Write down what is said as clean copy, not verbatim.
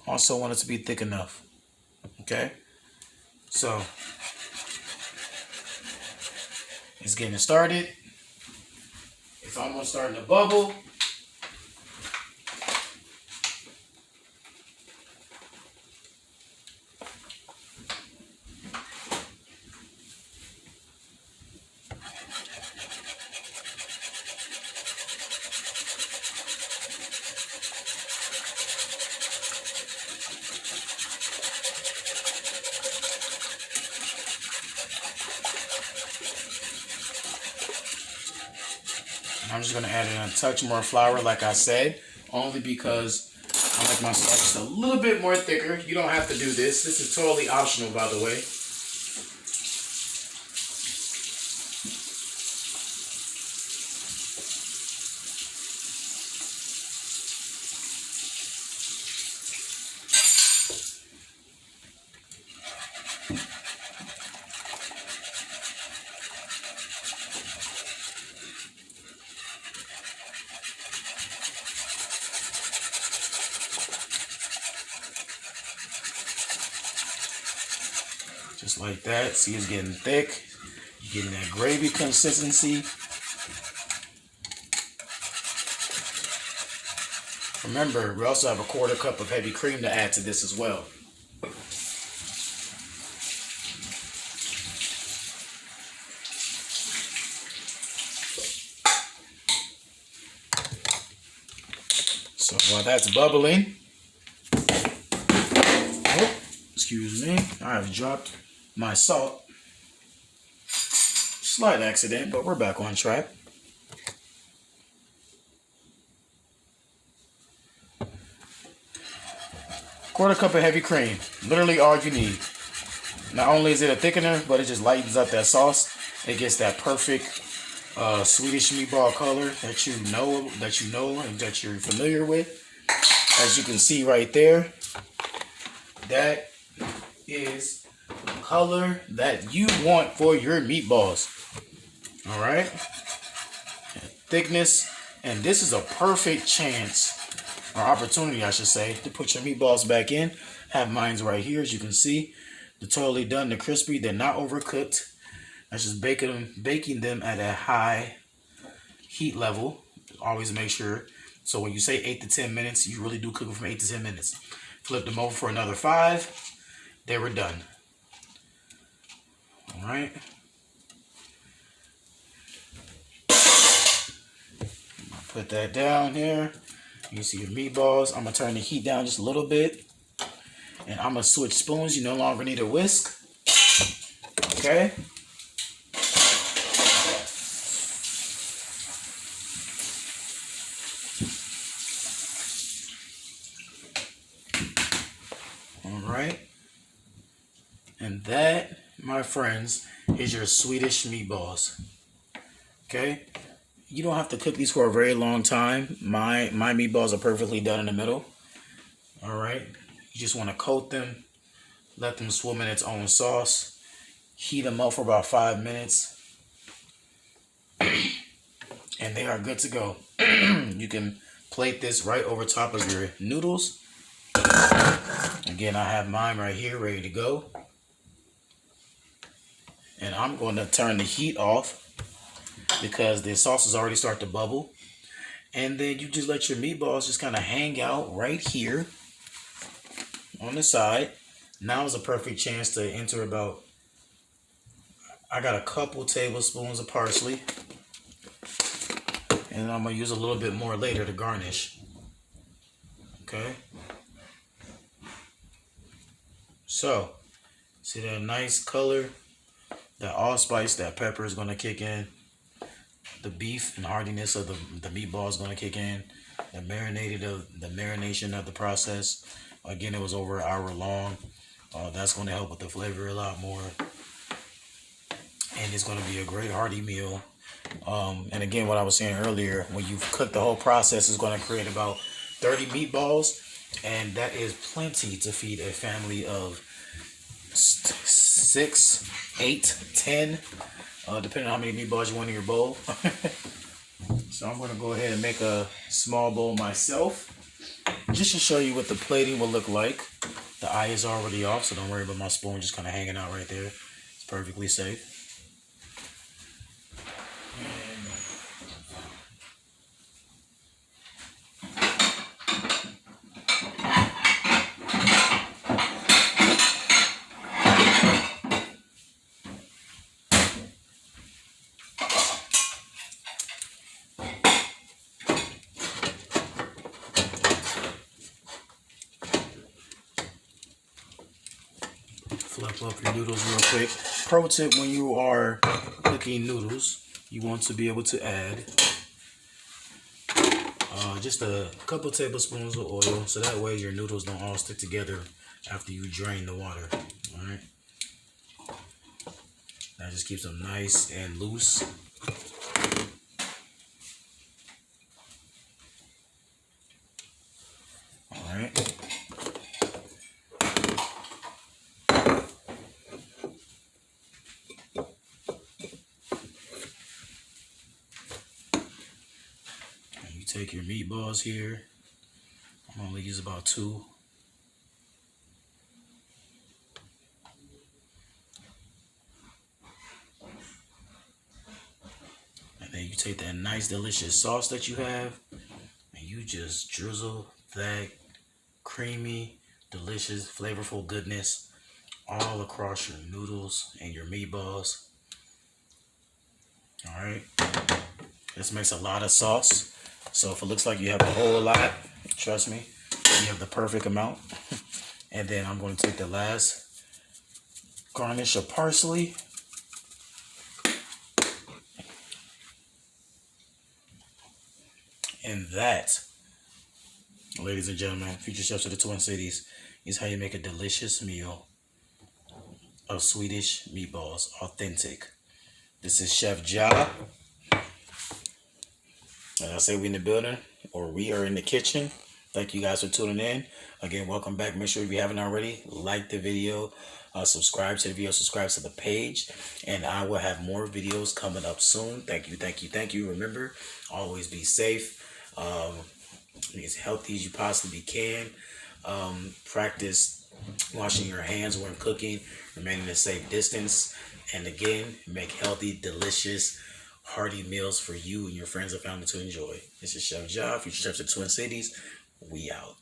Also want it to be thick enough. Okay? So, it's getting started. It's almost starting to bubble. I'm just going to add in a touch more flour, like I said, only because I like my sauce just a little bit more thicker. You don't have to do this. This is totally optional, by the way. Just like that. See, it's getting thick. You're getting that gravy consistency. Remember, we also have a 1/4 cup of heavy cream to add to this as well. So while that's bubbling, oh, excuse me, I have dropped my salt. Slight accident, but we're back on track. Quarter cup of heavy cream, literally all you need. Not only is it a thickener, but it just lightens up that sauce. It gets that perfect Swedish meatball color that you know and that you're familiar with. As you can see right there, that is the color that you want for your meatballs. All right, thickness, and this is a perfect chance or opportunity, I should say, to put your meatballs back in. Have mine right here, as you can see. They're totally done. They're crispy. They're not overcooked. I just baking them at a high heat level. Always make sure. So when you say 8 to 10 minutes, you really do cook them from 8 to 10 minutes. Flip them over for another 5. They were done. All right. Put that down here. You see your meatballs. I'm going to turn the heat down just a little bit. And I'm going to switch spoons. You no longer need a whisk. Okay. Alright. And that, my friends, is your Swedish meatballs. Okay. You don't have to cook these for a very long time. My meatballs are perfectly done in the middle. Alright. You just want to coat them. Let them swim in its own sauce. Heat them up for about 5 minutes. And they are good to go. You can plate this right over top of your noodles. Again, I have mine right here ready to go. And I'm going to turn the heat off because the sauce has already started to bubble. And then you just let your meatballs just kind of hang out right here on the side. Now is a perfect chance to enter about, I got a couple tablespoons of parsley. And I'm going to use a little bit more later to garnish. Okay. So, see that nice color? That allspice, that pepper is going to kick in. The beef and hardiness of the meatball is going to kick in. The marination of the process. Again, it was over an hour long. That's going to help with the flavor a lot more. And it's going to be a great hearty meal. And again, what I was saying earlier, when you cook the whole process, is going to create about 30 meatballs. And that is plenty to feed a family of 6, 8, 10, depending on how many meatballs you want in your bowl. So I'm going to go ahead and make a small bowl myself. just to show you what the plating will look like. The eye is already off, so don't worry about my spoon just kind of hanging out right there. It's perfectly safe. Flip up your noodles real quick. Pro tip: when you are cooking noodles, you want to be able to add just a couple tablespoons of oil, so that way your noodles don't all stick together after you drain the water. All right, that just keeps them nice and loose. All right. Take your meatballs here. I'm only use about 2. And then you take that nice delicious sauce that you have and you just drizzle that creamy, delicious, flavorful goodness all across your noodles and your meatballs. All right. This makes a lot of sauce. So if it looks like you have a whole lot, trust me, you have the perfect amount. And then I'm going to take the last garnish of parsley. And that, ladies and gentlemen, future chefs of the Twin Cities, is how you make a delicious meal of Swedish meatballs, authentic. This is Chef Ja. As I say, we in the building, or we are in the kitchen. Thank you guys for tuning in. Again, welcome back. Make sure if you haven't already, like the video, subscribe to the video, subscribe to the page, and I will have more videos coming up soon. Thank you, thank you, thank you. Remember, always be safe. Be as healthy as you possibly can. Practice washing your hands when cooking, remaining a safe distance, and again, make healthy, delicious, hearty meals for you and your friends and family to enjoy. This is Chef Ja, future chefs of Twin Cities. We out.